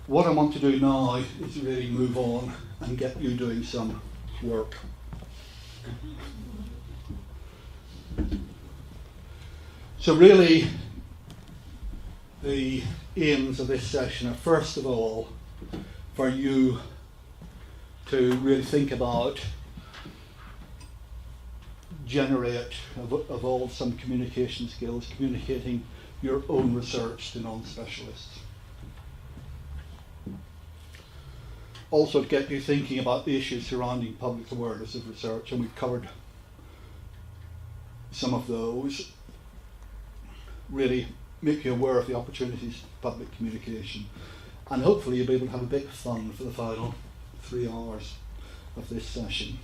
what I want to do now is really move on and get you doing some work. So really, the aims of this session are, first of all, for you to really think about, evolve some communication skills, communicating your own research to non-specialists. Also to get you thinking about the issues surrounding public awareness of research, and we've covered some of those. Really make you aware of the opportunities for public communication, and hopefully you'll be able to have a bit of fun for the final 3 hours of this session.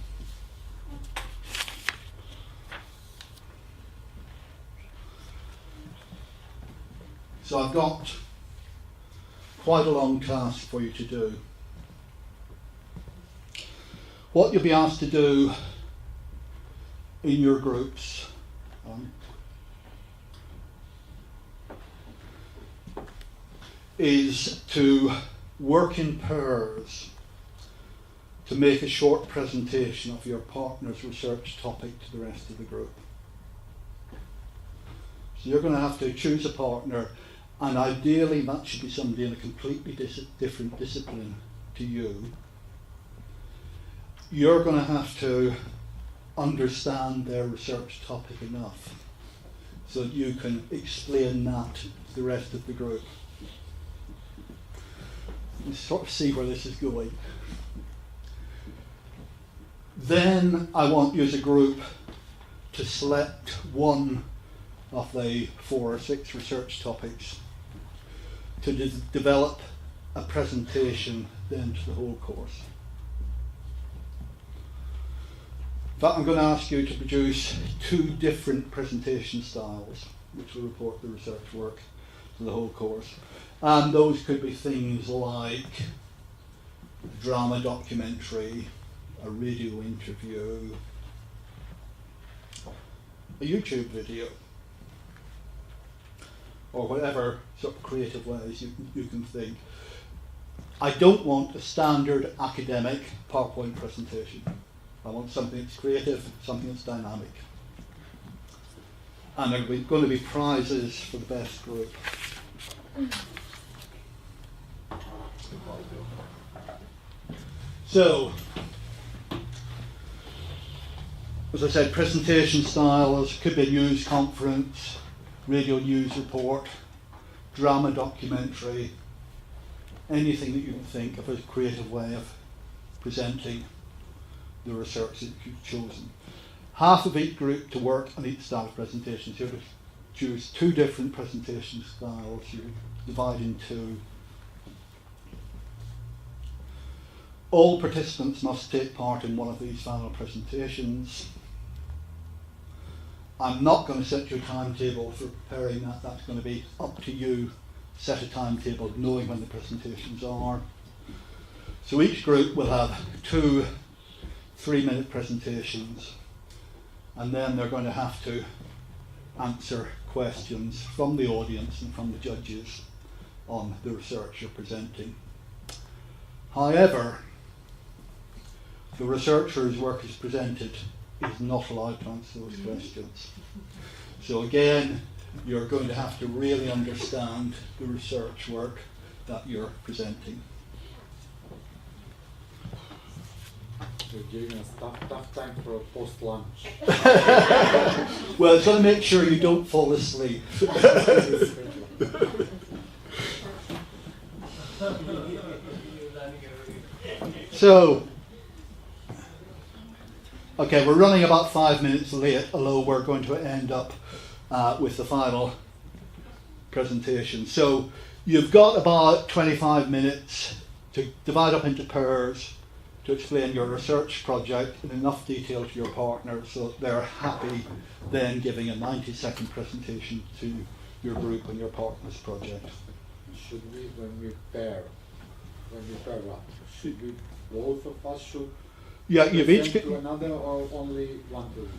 So I've got quite a long task for you to do. What you'll be asked to do in your groups is to work in pairs to make a short presentation of your partner's research topic to the rest of the group. So you're going to have to choose a partner, and ideally that should be somebody in a completely different discipline to you. You're going to have to understand their research topic enough so that you can explain that to the rest of the group. You sort of see where this is going. Then I want you as a group to select one of the 4 or 6 research topics to develop a presentation then to the whole course. In fact, I'm going to ask you to produce 2 different presentation styles which will report the research work to the whole course. And those could be things like a drama documentary, a radio interview, a YouTube video, or whatever sort of creative ways you can think. I don't want a standard academic PowerPoint presentation. I want something that's creative, something that's dynamic. And there are going to be prizes for the best group. So, as I said, presentation styles could be a news conference, radio news report, drama documentary, anything that you can think of as a creative way of presenting the research that you've chosen. Half of each group to work on each style of presentation. So you choose 2 different presentation styles. You divide in 2. All participants must take part in one of these final presentations. I'm not going to set you a timetable for preparing that. That's going to be up to you. Set a timetable knowing when the presentations are. So each group will have 2 3-minute presentations, and then they're going to have to answer questions from the audience and from the judges on the research you're presenting. However, the researcher whose work is presented is not allowed to answer those questions. So again, you're going to have to really understand the research work that you're presenting. You're giving us tough time for a post-lunch. Well, it's going to make sure you don't fall asleep. So, okay, we're running about 5 minutes late, although we're going to end up with the final presentation. So, you've got about 25 minutes to divide up into pairs to explain your research project in enough detail to your partner so that they're happy then giving a 90-second presentation to your group and your partner's project. Should we, when we pair up, should we, both of us should you've each to another, or only one person?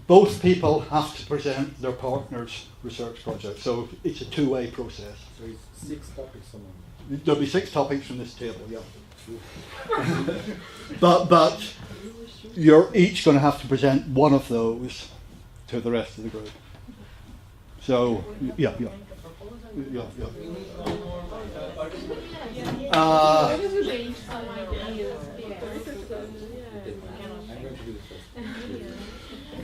both people have to present their partner's research project, so it's a two-way process. So it's 6 topics on There'll be 6 topics from this table, yeah. but you're each going to have to present one of those to the rest of the group. So, yeah.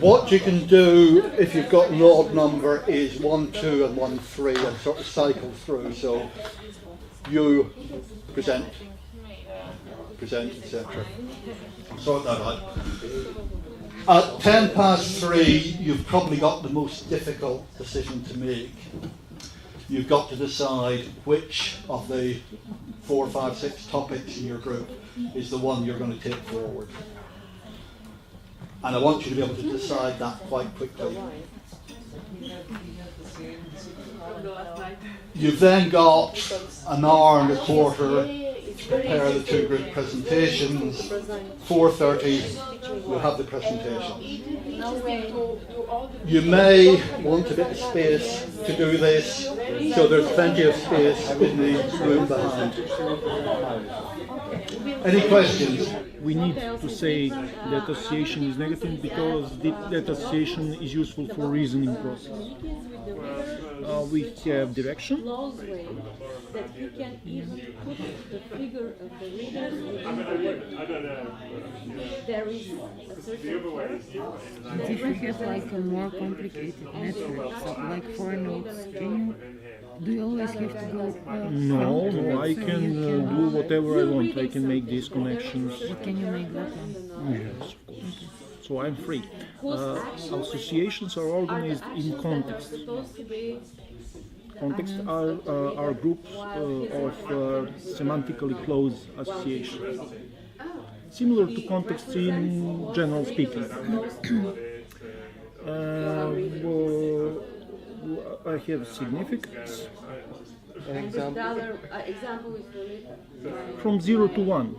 What you can do if you've got an odd number is 1, 2 and 1, 3 and sort of cycle through. So you present, etc. Sort that out. At 3:10, you've probably got the most difficult decision to make. You've got to decide which of the 4, 5, 6 topics in your group is the one you're going to take forward. And I want you to be able to decide that quite quickly. You've then got an hour and a quarter to prepare the 2 group presentations. 4:30, we'll have the presentation. You may want a bit of space to do this, so there's plenty of space in the room behind. Any questions? We need to say that association is negative because that association is useful for reasoning process. We have direction. That you can even put the figure of the reader within the word. There is a certain But if you have like a more complicated network, so like for notes, do you always have to go? No, I can do whatever I want. I can make these connections. But can you make that one? Yes, of course. So I'm free. Associations are organized in context. Context are groups of semantically close associations, similar to contexts in general speaking. I have significance. An example is From 0 to 1.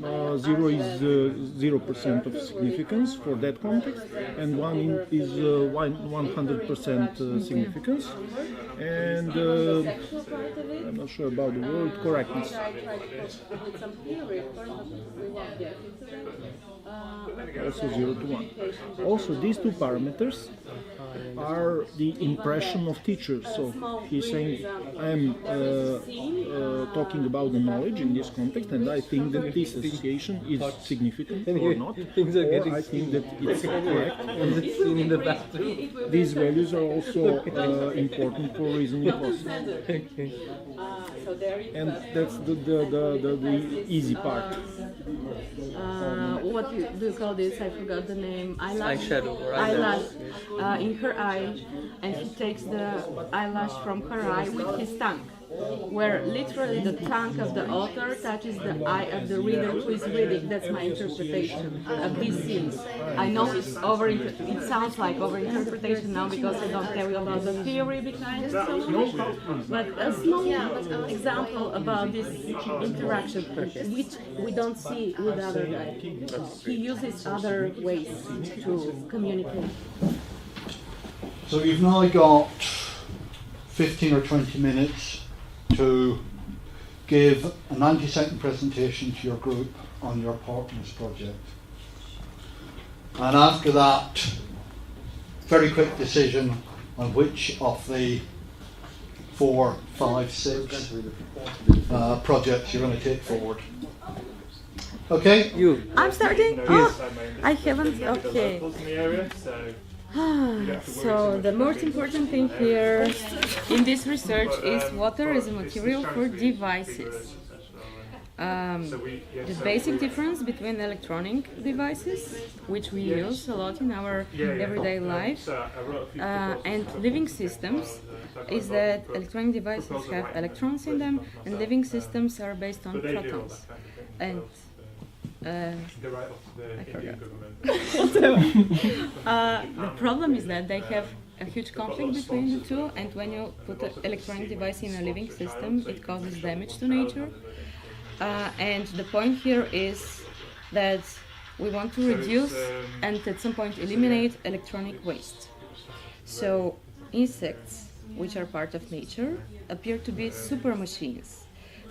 0 is 0% of significance for that context, and 1 is 100% significance. And I'm not sure about the word correctness. Also 0 to 1. Also, these 2 parameters are the impression of teachers. So he's saying, I'm talking about the knowledge in this context, and I think that this association is significant or not, or I think that it's correct. These values are also important for reasoning process. And that's the easy part. What do you call this? I forgot the name. Eyeshadow or eyelash in her eye, and he takes the eyelash from her eye with his tongue, where literally the tongue of the author touches the eye of the reader who is reading. That's my interpretation of these scenes. I know it's it sounds like over-interpretation now because I don't tell you about the theory behind it so much, but a small example about this interaction, which we don't see with the other guy. He uses other ways to communicate. So you've now got 15 or 20 minutes to give a 90-second presentation to your group on your partner's project. And after that, very quick decision on which of the 4, 5, 6 projects you're going to take forward. Okay? I'm starting? Oh, I haven't, okay. So the most important thing here in this research is water as a material for devices. The basic difference between electronic devices, which we use a lot in our everyday life, and living systems, is that electronic devices have electrons in them, and living systems are based on protons. And I forgot. The problem is that they have a huge conflict between the two, and when you put an electronic device in a living system, it causes damage to nature. And the point here is that we want to reduce and at some point eliminate electronic waste. So insects, which are part of nature, appear to be super machines,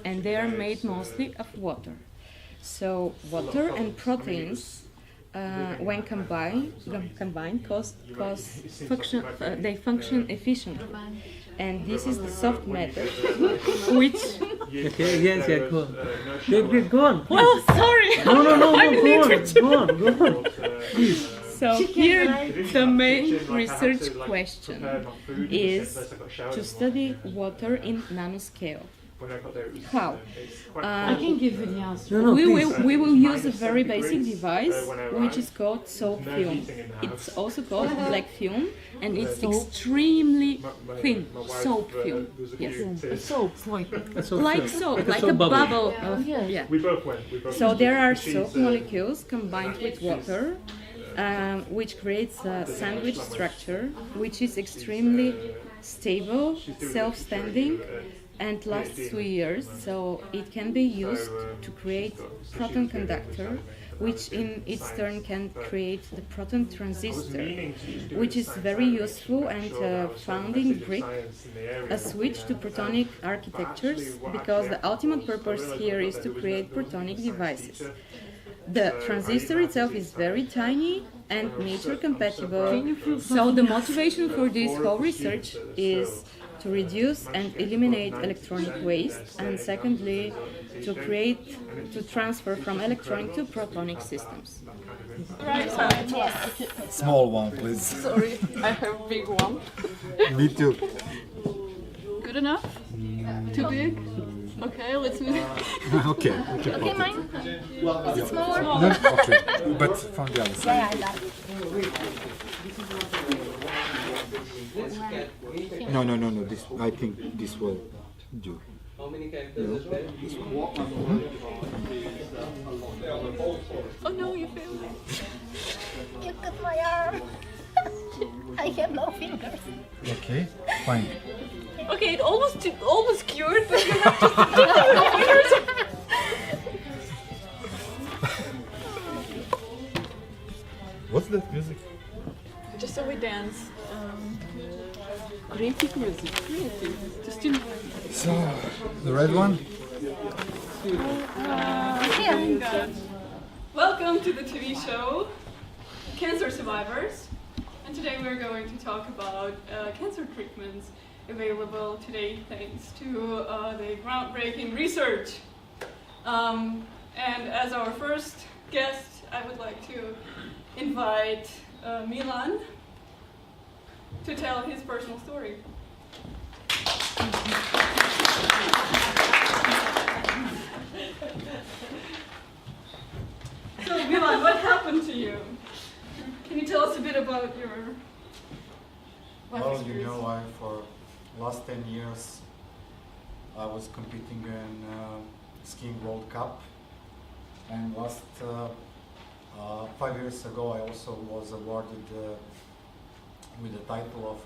and they are made mostly of water. So water and proteins, when combined, they function efficiently. And this is the soft method, which... Okay, yes, yeah, go on. Go on. Well, sorry! No, I'm go on. Please. So here the main research question is to study water in nanoscale. How? I can give you the answer. No, We will use a very basic device which is called soap film. It's also called black film, and it's extremely thin soap film. Yes. Soap, like Like soap, like a soap bubble. bubble of, yeah. So there are soap molecules combined with water, which creates a sandwich structure, which is extremely stable, self-standing, and lasts 2 years. So it can be used to create proton conductor, which in its turn can create the proton transistor, which is very useful and found in brick, a switch to protonic architectures, because the ultimate purpose here is to create protonic devices. The transistor itself is very tiny and nature compatible, so the motivation for this whole research is to reduce and eliminate electronic waste, and secondly, to transfer from electronic to protonic systems. Small one, please. sorry, I have a big one. Me too. Good enough? Too big? Okay, let's move. Okay. Okay, mine? Is it smaller? No, okay, but from the other side. Yeah, I got it. No. This, I think this will do. Oh no, you failed. You cut my arm. I have no fingers. Okay, fine. Okay, it almost cured, but you have to What's that music? just so we dance. Creative music, creative. Just you know. So, the red one? Welcome to the TV show Cancer Survivors, and today we're going to talk about cancer treatments available today thanks to the groundbreaking research. And as our first guest, I would like to invite Milan to tell his personal story. So Milan, what happened to you? Can you tell us a bit about your life Well, experience? you know, for last 10 years I was competing in skiing World Cup, and last 5 years ago I also was awarded with the title of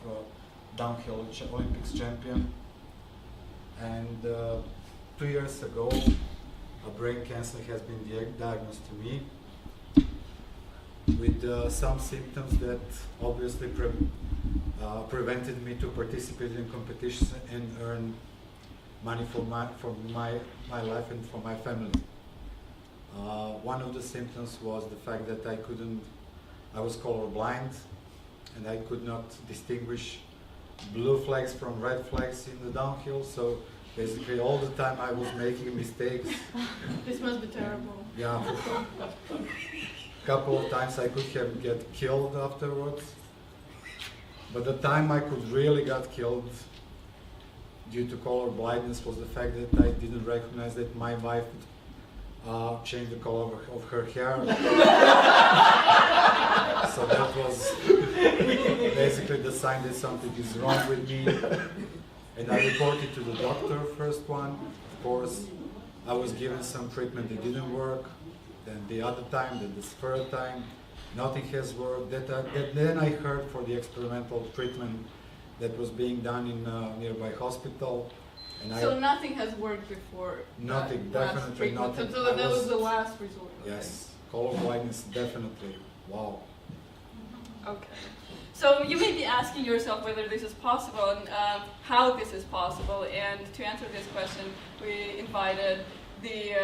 downhill Olympics champion, and 2 years ago a brain cancer has been diagnosed to me with some symptoms that obviously prevented me to participate in competitions and earn money for my life and for my family. One of the symptoms was the fact that I was colorblind, and I could not distinguish blue flags from red flags in the downhill, so basically all the time I was making mistakes. This must be terrible. Yeah, a couple of times I could have get killed afterwards, but the time I could really got killed due to color blindness was the fact that I didn't recognize that my wife changed the color of her hair. So that was basically the sign that something is wrong with me, and I reported to the doctor first one. Of course, I was given some treatment that didn't work. Then the other time, then the third time, nothing has worked. Then I heard for the experimental treatment that was being done in a nearby hospital. And So nothing has worked before. Nothing, that last definitely treatment. nothing. So that was the last resort. Yes, color blindness, definitely. Wow. Okay. So you may be asking yourself whether this is possible and how this is possible. And to answer this question, we invited the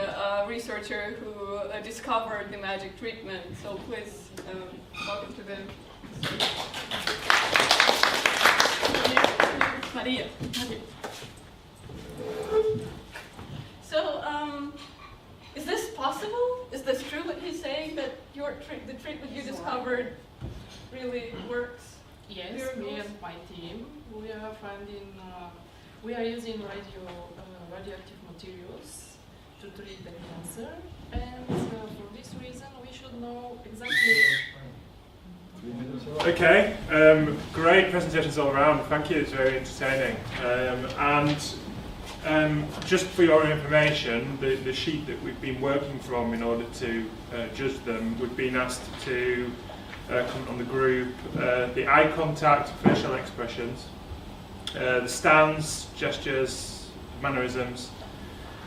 researcher who discovered the magic treatment. So please welcome to the Maria. So is this possible? Is this true what he's saying, that the treatment you discovered really works? Yes, miracles? me and my team, we are finding, we are using radioactive materials to treat the cancer, and for this reason we should know exactly. Okay, great presentations all around. Thank you, it's very entertaining. Just for your information, the sheet that we've been working from in order to judge them, we've been asked to comment on the group, the eye contact, facial expressions, the stance, gestures, mannerisms,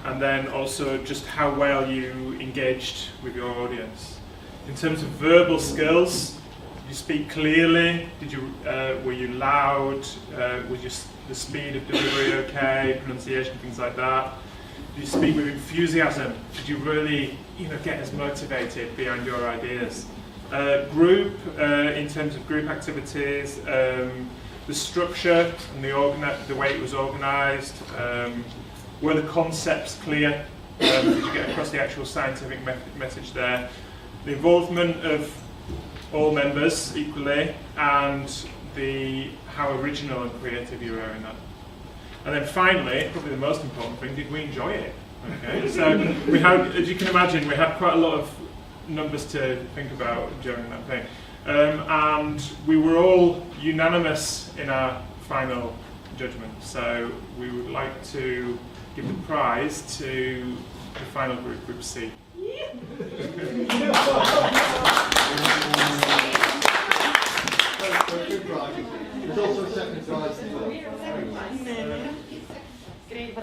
and then also just how well you engaged with your audience. In terms of verbal skills, did you speak clearly? Were you loud? Was the speed of delivery okay? Pronunciation, things like that. Did you speak with enthusiasm? Did you really, get us motivated behind your ideas? Group, in terms of group activities, the structure and the way it was organised. Were the concepts clear? Did you get across the actual scientific message there? The involvement of all members equally, and how original and creative you were in that. And then finally, probably the most important thing, did we enjoy it? Okay, so we had, as you can imagine, we had quite a lot of numbers to think about during that thing. And we were all unanimous in our final judgment. So we would like to give the prize to the final group, Group C. There's also a second prize. Great.